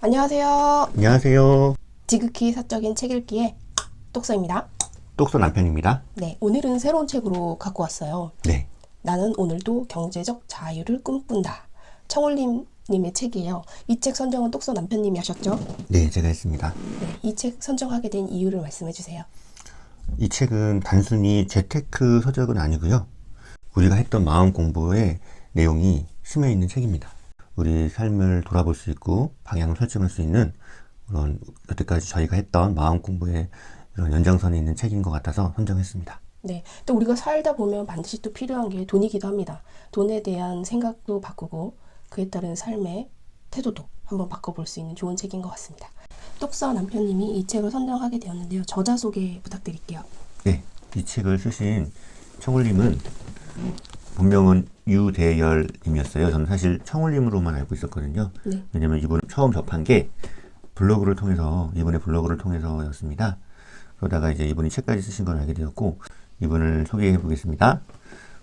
안녕하세요. 안녕하세요. 지극히 사적인 책 읽기의 똑서입니다. 똑소 남편입니다. 네, 오늘은 새로운 책으로 갖고 왔어요. 네. 나는 오늘도 경제적 자유를 꿈꾼다. 청울님의 책이에요. 이 책 선정은 똑서 남편님이 하셨죠? 네, 제가 했습니다. 네, 이 책 선정하게 된 이유를 말씀해 주세요. 이 책은 단순히 재테크 서적은 아니고요. 우리가 했던 마음 공부의 내용이 스며 있는 책입니다. 우리 삶을 돌아볼 수 있고 방향을 설정할 수 있는 그런 여태까지 저희가 했던 마음 공부의 이런 연장선에 있는 책인 것 같아서 선정했습니다. 네, 또 우리가 살다 보면 반드시 또 필요한 게 돈이기도 합니다. 돈에 대한 생각도 바꾸고 그에 따른 삶의 태도도 한번 바꿔볼 수 있는 좋은 책인 것 같습니다. 똑서 남편님이 이 책을 선정하게 되었는데요. 저자 소개 부탁드릴게요. 네, 이 책을 쓰신 청울님은 본명은 유대열님이었어요. 저는 사실 청울님으로만 알고 있었거든요. 네. 왜냐면 이분을 처음 접한 게 블로그를 통해서, 이분의 블로그를 통해서였습니다. 그러다가 이제 이분이 책까지 쓰신 걸 알게 되었고, 이분을 소개해 보겠습니다.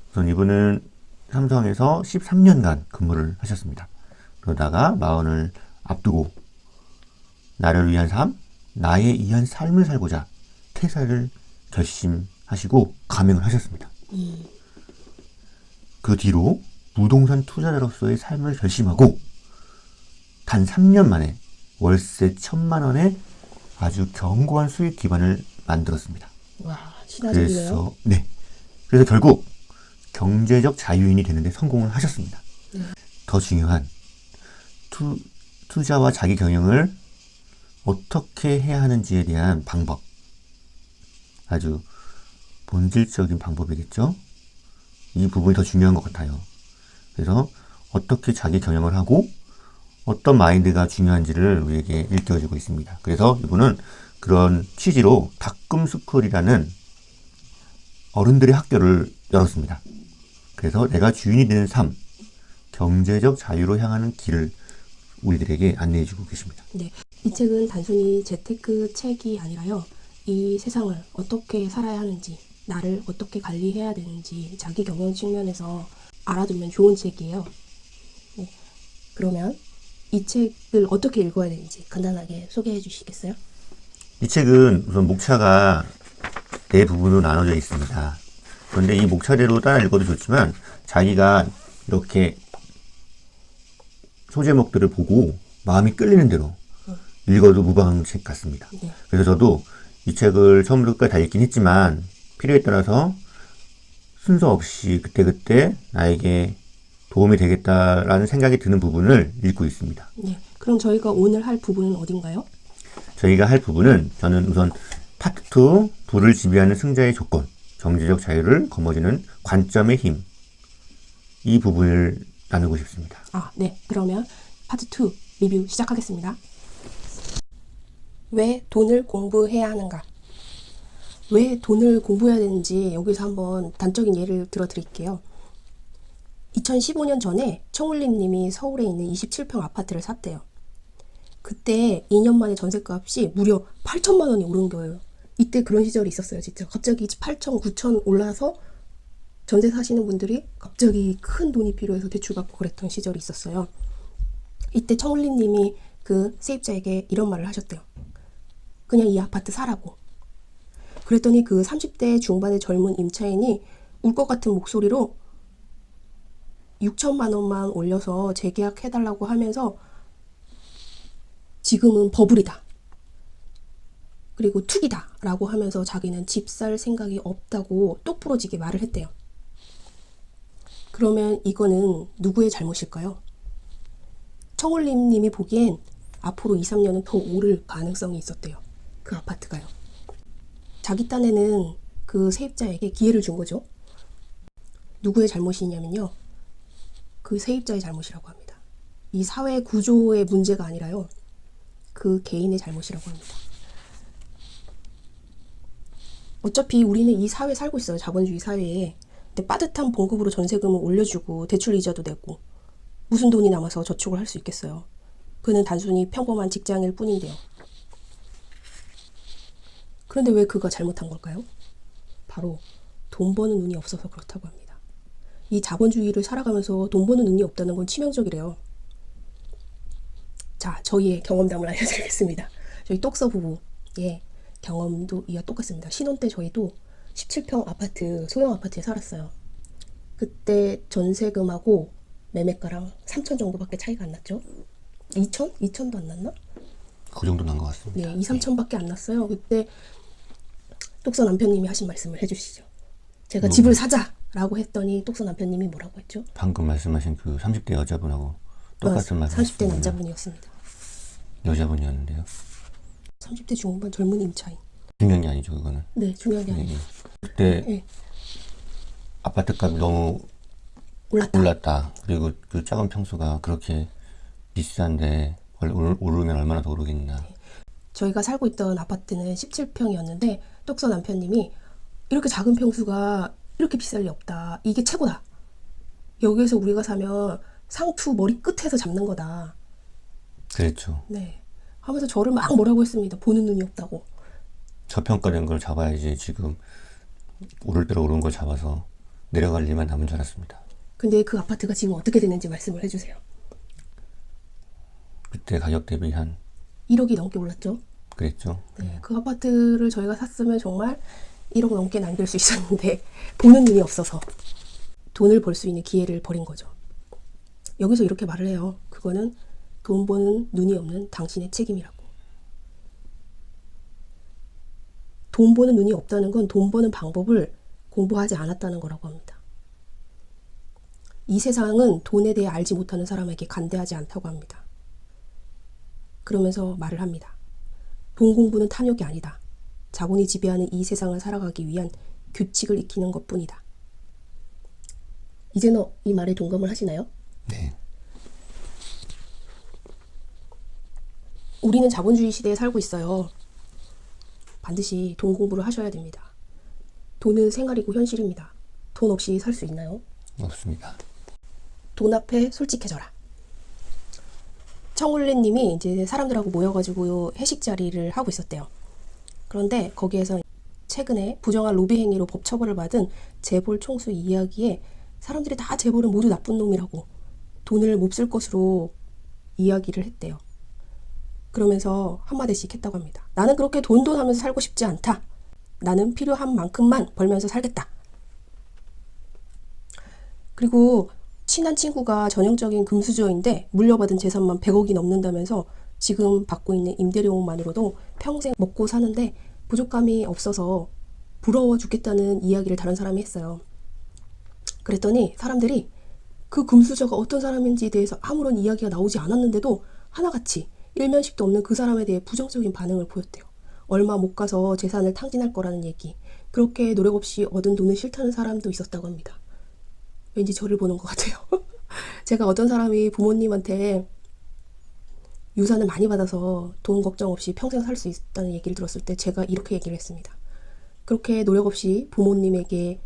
우선 이분은 삼성에서 13년간 근무를 하셨습니다. 그러다가 마흔을 앞두고 나를 위한 삶, 나에 의한 삶을 살고자 퇴사를 결심하시고 감행을 하셨습니다. 그 뒤로 부동산 투자자로서의 삶을 결심하고 단 3년 만에 월세 1,000만 원의 아주 견고한 수익 기반을 만들었습니다. 와, 신화적이네요. 그래서 결국 경제적 자유인이 되는데 성공을 하셨습니다. 더 중요한 투자와 자기 경영을 어떻게 해야 하는지에 대한 방법, 아주 본질적인 방법이겠죠. 이 부분이 더 중요한 것 같아요. 그래서 어떻게 자기 경영을 하고 어떤 마인드가 중요한지를 우리에게 일깨워주고 있습니다. 그래서 이분은 그런 취지로 닭꿈스쿨이라는 어른들의 학교를 열었습니다. 그래서 내가 주인이 되는 삶, 경제적 자유로 향하는 길을 우리들에게 안내해주고 계십니다. 네, 이 책은 단순히 재테크 책이 아니라요. 이 세상을 어떻게 살아야 하는지, 나를 어떻게 관리해야 되는지 자기 경영 측면에서 알아두면 좋은 책이에요. 네, 그러면 이 책을 어떻게 읽어야 되는지 간단하게 소개해 주시겠어요? 이 책은 우선 목차가 4부분으로 나눠져 있습니다. 그런데 이 목차대로 따라 읽어도 좋지만 자기가 이렇게 소제목들을 보고 마음이 끌리는 대로 읽어도 무방한 책 같습니다. 네. 그래서 저도 이 책을 처음부터 끝까지 다 읽긴 했지만 필요에 따라서 순서 없이 그때그때 나에게 도움이 되겠다라는 생각이 드는 부분을 읽고 있습니다. 네, 그럼 저희가 오늘 할 부분은 어딘가요? 저희가 할 부분은 저는 우선 파트 2, 부를 지배하는 승자의 조건, 경제적 자유를 거머쥐는 관점의 힘, 이 부분을 나누고 싶습니다. 네, 그러면 파트 2 리뷰 시작하겠습니다. 왜 돈을 공부해야 하는가? 왜 돈을 공부해야 되는지 여기서 한번 단적인 예를 들어 드릴게요. 2015년 전에 청울림 님이 서울에 있는 27평 아파트를 샀대요. 그때 2년 만에 전셋값이 무려 8천만 원이 오른 거예요. 이때 그런 시절이 있었어요. 진짜 갑자기 8천, 9천 올라서 전세 사시는 분들이 갑자기 큰 돈이 필요해서 대출받고 그랬던 시절이 있었어요. 이때 청울림 님이 그 세입자에게 이런 말을 하셨대요. 그냥 이 아파트 사라고. 그랬더니 그 30대 중반의 젊은 임차인이 울 것 같은 목소리로 6천만 원만 올려서 재계약해달라고 하면서 지금은 버블이다. 그리고 투기다. 라고 하면서 자기는 집 살 생각이 없다고 똑부러지게 말을 했대요. 그러면 이거는 누구의 잘못일까요? 청울림 님이 보기엔 앞으로 2, 3년은 더 오를 가능성이 있었대요. 그 아파트가요. 자기 딴에는 그 세입자에게 기회를 준 거죠. 누구의 잘못이냐면요. 그 세입자의 잘못이라고 합니다. 이 사회 구조의 문제가 아니라요. 그 개인의 잘못이라고 합니다. 어차피 우리는 이 사회에 살고 있어요. 자본주의 사회에. 근데 빠듯한 봉급으로 전세금을 올려주고 대출 이자도 내고 무슨 돈이 남아서 저축을 할 수 있겠어요. 그는 단순히 평범한 직장일 뿐인데요. 그런데 왜 그가 잘못한 걸까요? 바로 돈 버는 눈이 없어서 그렇다고 합니다. 이 자본주의를 살아가면서 돈 버는 눈이 없다는 건 치명적이래요. 자, 저희의 경험담을 알려드리겠습니다. 저희 똑서 부부의 경험도 이와 똑같습니다. 신혼 때 저희도 17평 아파트, 소형 아파트에 살았어요. 그때 전세금하고 매매가랑 3천 정도밖에 차이가 안 났죠. 2천? 2천도 안 났나? 그 정도 난 것 같습니다. 네, 2, 3천밖에 안 났어요. 그때 똑서 남편님이 하신 말씀을 해주시죠. 제가 집을 사자라고 했더니 똑서 남편님이 뭐라고 했죠? 방금 말씀하신 그 30대 여자분하고 똑같은 말씀. 30대 남자분이었습니다. 여자분이었는데요. 30대 중반 젊은 임차인. 중요한 게 아니죠, 그거는. 네, 중요한 게 아니에요. 그때 네. 아파트값이 너무 올랐다. 그리고 그 작은 평수가 그렇게 비싼데 오르면 얼마나 더 오르겠나. 저희가 살고 있던 아파트는 17평이었는데 똑서 남편님이 이렇게 작은 평수가 이렇게 비쌀 리 없다. 이게 최고다. 여기에서 우리가 사면 상투 머리 끝에서 잡는 거다. 그랬죠. 네. 하면서 저를 막 뭐라고 했습니다. 보는 눈이 없다고. 저평가된 걸 잡아야지 지금 오를 대로 오른 걸 잡아서 내려갈 일만 남은 줄 알았습니다. 근데 그 아파트가 지금 어떻게 되는지 말씀을 해주세요. 그때 가격 대비 한 1억이 넘게 올랐죠. 그랬죠. 네. 그 아파트를 저희가 샀으면 정말 1억 넘게 남길 수 있었는데 보는 눈이 없어서 돈을 벌 수 있는 기회를 버린 거죠. 여기서 이렇게 말을 해요. 그거는 돈 버는 눈이 없는 당신의 책임이라고. 돈 버는 눈이 없다는 건 돈 버는 방법을 공부하지 않았다는 거라고 합니다. 이 세상은 돈에 대해 알지 못하는 사람에게 간대하지 않다고 합니다. 그러면서 말을 합니다. 돈 공부는 탐욕이 아니다. 자본이 지배하는 이 세상을 살아가기 위한 규칙을 익히는 것뿐이다. 이제는 이 말에 동감을 하시나요? 네. 우리는 자본주의 시대에 살고 있어요. 반드시 돈 공부를 하셔야 됩니다. 돈은 생활이고 현실입니다. 돈 없이 살 수 있나요? 없습니다. 돈 앞에 솔직해져라. 청울리님이 이제 사람들하고 모여가지고 회식 자리를 하고 있었대요. 그런데 거기에서 최근에 부정한 로비 행위로 법 처벌을 받은 재벌 총수 이야기에 사람들이 다 재벌은 모두 나쁜 놈이라고 돈을 못 쓸 것으로 이야기를 했대요. 그러면서 한마디씩 했다고 합니다. 나는 그렇게 돈돈 하면서 살고 싶지 않다. 나는 필요한 만큼만 벌면서 살겠다. 그리고 친한 친구가 전형적인 금수저인데 물려받은 재산만 100억이 넘는다면서 지금 받고 있는 임대료만으로도 평생 먹고 사는데 부족함이 없어서 부러워 죽겠다는 이야기를 다른 사람이 했어요. 그랬더니 사람들이 그 금수저가 어떤 사람인지에 대해서 아무런 이야기가 나오지 않았는데도 하나같이 일면식도 없는 그 사람에 대해 부정적인 반응을 보였대요. 얼마 못 가서 재산을 탕진할 거라는 얘기. 그렇게 노력 없이 얻은 돈을 싫다는 사람도 있었다고 합니다. 왠지 저를 보는 것 같아요. 제가 어떤 사람이 부모님한테 유산을 많이 받아서 돈 걱정 없이 평생 살 수 있다는 얘기를 들었을 때 제가 이렇게 얘기를 했습니다. 그렇게 노력 없이 부모님에게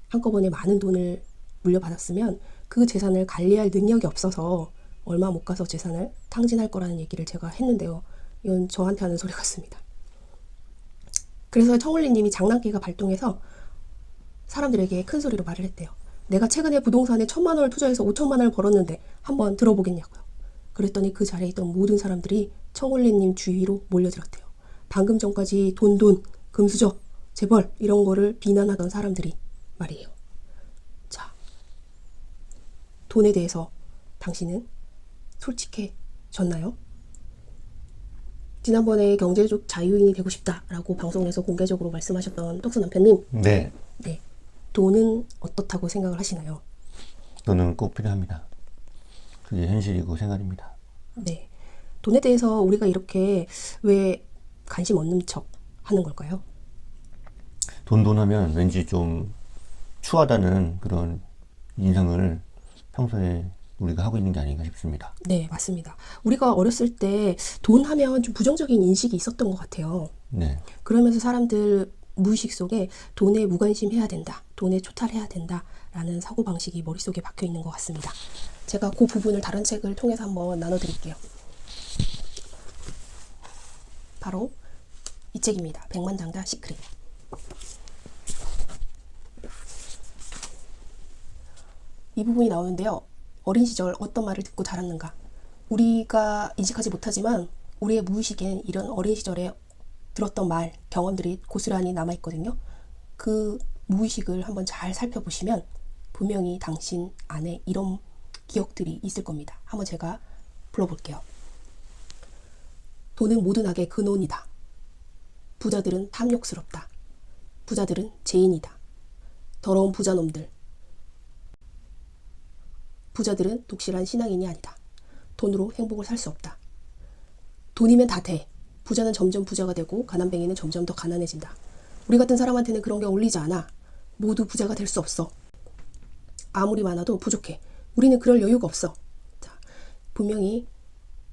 한꺼번에 많은 돈을 물려받았으면 그 재산을 관리할 능력이 없어서 얼마 못 가서 재산을 탕진할 거라는 얘기를 제가 했는데요. 이건 저한테 하는 소리 같습니다. 그래서 청울리님이 장난기가 발동해서 사람들에게 큰 소리로 말을 했대요. 내가 최근에 부동산에 1,000만 원을 투자해서 5천만 원을 벌었는데 한번 들어보겠냐고요. 그랬더니 그 자리에 있던 모든 사람들이 청울리님 주위로 몰려들었대요. 방금 전까지 돈, 금수저, 재벌 이런 거를 비난하던 사람들이 말이에요. 자, 돈에 대해서 당신은 솔직해졌나요? 지난번에 경제적 자유인이 되고 싶다라고 방송에서 공개적으로 말씀하셨던 떡수 남편님. 네. 네. 돈은 어떻다고 생각을 하시나요? 돈은 꼭 필요합니다. 그게 현실이고 생활입니다. 네. 돈에 대해서 우리가 이렇게 왜 관심 없는 척 하는 걸까요? 돈 하면 왠지 좀 추하다는 그런 인상을 평소에 우리가 하고 있는 게 아닌가 싶습니다. 네, 맞습니다. 우리가 어렸을 때 돈 하면 좀 부정적인 인식이 있었던 것 같아요. 네. 그러면서 사람들 무의식 속에 돈에 무관심해야 된다, 돈에 초탈해야 된다라는 사고방식이 머릿속에 박혀 있는 것 같습니다. 제가 그 부분을 다른 책을 통해서 한번 나눠드릴게요. 바로 이 책입니다. 백만장자 시크릿. 이 부분이 나오는데요. 어린 시절 어떤 말을 듣고 자랐는가? 우리가 인식하지 못하지만 우리의 무의식엔 이런 어린 시절에 들었던 말, 경험들이 고스란히 남아있거든요. 그 무의식을 한번 잘 살펴보시면 분명히 당신 안에 이런 기억들이 있을 겁니다. 한번 제가 불러볼게요. 돈은 모든 악의 근원이다. 부자들은 탐욕스럽다. 부자들은 죄인이다. 더러운 부자놈들. 부자들은 독실한 신앙인이 아니다. 돈으로 행복을 살 수 없다. 돈이면 다 돼. 부자는 점점 부자가 되고 가난뱅이는 점점 더 가난해진다. 우리 같은 사람한테는 그런 게 어울리지 않아. 모두 부자가 될 수 없어. 아무리 많아도 부족해. 우리는 그럴 여유가 없어. 자, 분명히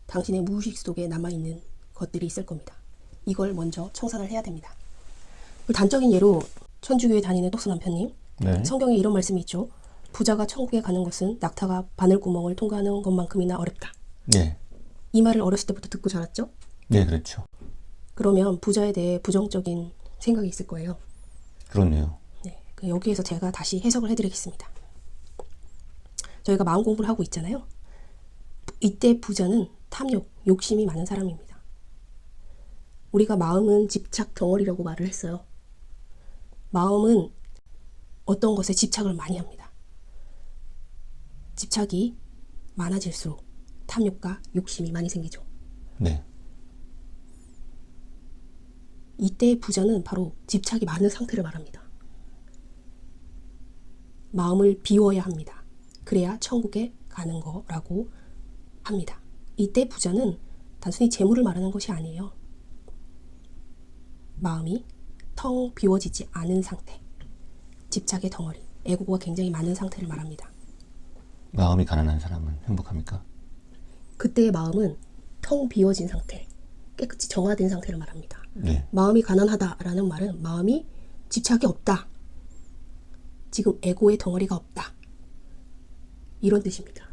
당신의 무의식 속에 남아있는 것들이 있을 겁니다. 이걸 먼저 청산을 해야 됩니다. 단적인 예로 천주교에 다니는 똑수 남편님, 네. 성경에 이런 말씀이 있죠. 부자가 천국에 가는 것은 낙타가 바늘구멍을 통과하는 것만큼이나 어렵다. 네. 이 말을 어렸을 때부터 듣고 자랐죠? 네, 그렇죠. 그러면 부자에 대해 부정적인 생각이 있을 거예요. 그렇네요. 네, 여기에서 제가 다시 해석을 해드리겠습니다. 저희가 마음 공부를 하고 있잖아요. 이때 부자는 탐욕, 욕심이 많은 사람입니다. 우리가 마음은 집착 덩어리라고 말을 했어요. 마음은 어떤 것에 집착을 많이 합니다. 집착이 많아질수록 탐욕과 욕심이 많이 생기죠. 네. 이때의 부자는 바로 집착이 많은 상태를 말합니다. 마음을 비워야 합니다. 그래야 천국에 가는 거라고 합니다. 이때 부자는 단순히 재물을 말하는 것이 아니에요. 마음이 텅 비워지지 않은 상태, 집착의 덩어리, 애고가 굉장히 많은 상태를 말합니다. 마음이 가난한 사람은 행복합니까? 그때의 마음은 텅 비워진 상태, 깨끗이 정화된 상태를 말합니다. 네. 마음이 가난하다라는 말은 마음이 집착이 없다. 지금 애고의 덩어리가 없다. 이런 뜻입니다.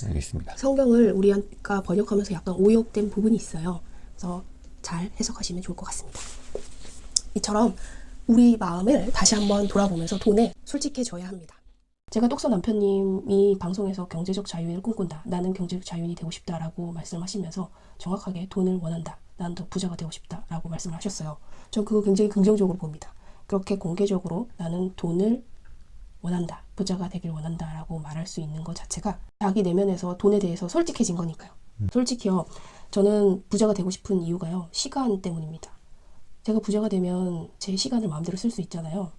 알겠습니다. 성경을 우리가 번역하면서 약간 오역된 부분이 있어요. 그래서 잘 해석하시면 좋을 것 같습니다. 이처럼 우리 마음을 다시 한번 돌아보면서 돈에 솔직해져야 합니다. 제가 똑서 남편님이 방송에서 경제적 자유를 꿈꾼다. 나는 경제적 자유인이 되고 싶다라고 말씀하시면서 정확하게 돈을 원한다. 난 더 부자가 되고 싶다라고 말씀을 하셨어요. 전 그거 굉장히 긍정적으로 봅니다. 그렇게 공개적으로 나는 돈을 원한다. 부자가 되길 원한다라고 말할 수 있는 것 자체가 자기 내면에서 돈에 대해서 솔직해진 거니까요. 솔직히요. 저는 부자가 되고 싶은 이유가요. 시간 때문입니다. 제가 부자가 되면 제 시간을 마음대로 쓸 수 있잖아요.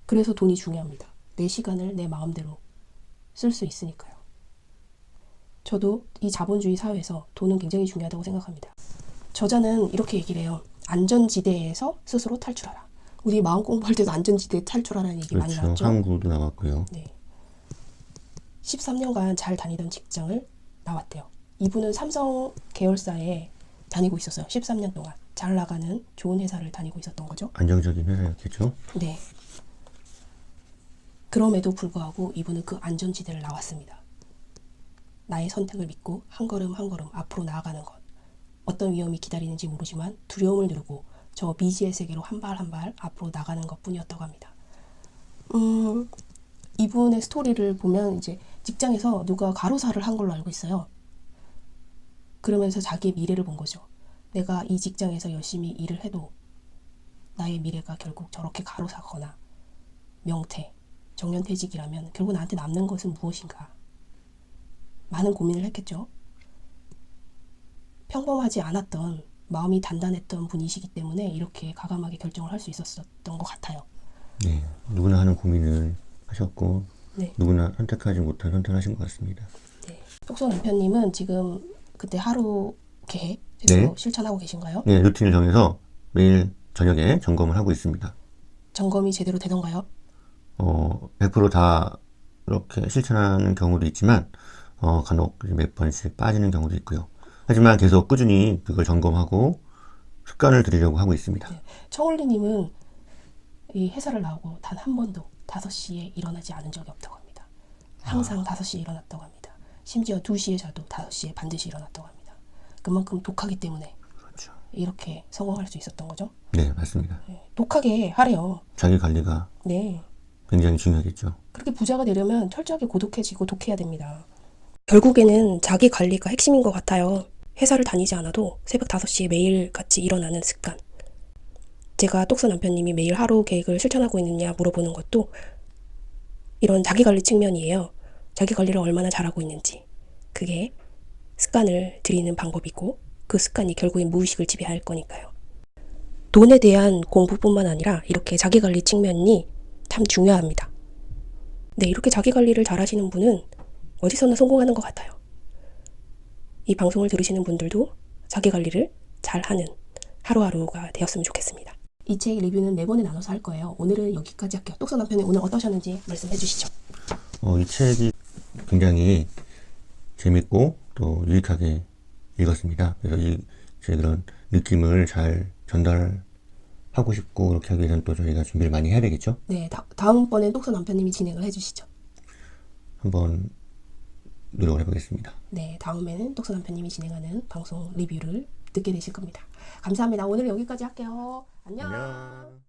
그래서 돈이 중요합니다. 내 시간을 내 마음대로 쓸 수 있으니까요. 저도 이 자본주의 사회에서 돈은 굉장히 중요하다고 생각합니다. 저자는 이렇게 얘기를 해요. 안전지대에서 스스로 탈출하라. 우리 마음 공부할 때도 안전지대 탈출하라는 얘기 많이 그렇죠. 나왔죠. 항구도 나왔고요. 네. 13년간 잘 다니던 직장을 나왔대요. 이분은 삼성 계열사에 다니고 있었어요. 13년 동안. 잘 나가는 좋은 회사를 다니고 있었던 거죠. 안정적인 회사였겠죠. 네. 그럼에도 불구하고 이분은 그 안전지대를 나왔습니다. 나의 선택을 믿고 한 걸음 한 걸음 앞으로 나아가는 것. 어떤 위험이 기다리는지 모르지만 두려움을 누르고 저 미지의 세계로 한 발 한 발 앞으로 나가는 것 뿐이었다고 합니다. 이분의 스토리를 보면 이제 직장에서 누가 가로사를 한 걸로 알고 있어요. 그러면서 자기의 미래를 본 거죠. 내가 이 직장에서 열심히 일을 해도 나의 미래가 결국 저렇게 가로사거나 명퇴, 정년퇴직이라면 결국 나한테 남는 것은 무엇인가? 많은 고민을 했겠죠. 평범하지 않았던 마음이 단단했던 분이시기 때문에 이렇게 과감하게 결정을 할 수 있었던 것 같아요. 네. 누구나 하는 고민을 하셨고 네. 누구나 선택하지 못한 선택을 하신 것 같습니다. 네. 똑소 남편님은 지금 그때 하루 계획 제대로 네. 실천하고 계신가요? 네. 루틴을 정해서 매일 저녁에 점검을 하고 있습니다. 점검이 제대로 되던가요? 100%다 이렇게 실천하는 경우도 있지만 간혹 몇 번씩 빠지는 경우도 있고요. 하지만 계속 꾸준히 그걸 점검하고 습관을 들이려고 하고 있습니다. 네. 청울리님은 이 회사를 나오고 단 한 번도 5시에 일어나지 않은 적이 없다고 합니다. 항상 5시에 일어났다고 합니다. 심지어 2시에 자도 5시에 반드시 일어났다고 합니다. 그만큼 독하기 때문에 그렇죠. 이렇게 성공할 수 있었던 거죠. 네, 맞습니다. 네. 독하게 하래요. 자기 관리가 네. 굉장히 중요하겠죠. 그렇게 부자가 되려면 철저하게 고독해지고 독해야 됩니다. 결국에는 자기 관리가 핵심인 것 같아요. 회사를 다니지 않아도 새벽 5시에 매일 같이 일어나는 습관. 제가 똑서 남편님이 매일 하루 계획을 실천하고 있느냐 물어보는 것도 이런 자기 관리 측면이에요. 자기 관리를 얼마나 잘하고 있는지. 그게 습관을 들이는 방법이고 그 습관이 결국엔 무의식을 지배할 거니까요. 돈에 대한 공부뿐만 아니라 이렇게 자기 관리 측면이 참 중요합니다. 네, 이렇게 자기 관리를 잘 하시는 분은 어디서나 성공하는 것 같아요. 이 방송을 들으시는 분들도 자기 관리를 잘 하는 하루하루가 되었으면 좋겠습니다. 이 책 리뷰는 4번에 나눠서 할 거예요. 오늘은 여기까지 할게요. 똑서 남편이 오늘 어떠셨는지 말씀해 주시죠. 이 책이 굉장히 재밌고 또 유익하게 읽었습니다. 그래서 제 그런 느낌을 잘 전달하고 싶고 그렇게 하기 위해서는 또 저희가 준비를 많이 해야 되겠죠? 네, 다음번엔 똑서 남편님이 진행을 해주시죠. 한번 노력을 해보겠습니다. 네, 다음에는 똑서 남편님이 진행하는 방송 리뷰를 듣게 되실 겁니다. 감사합니다. 오늘 여기까지 할게요. 안녕.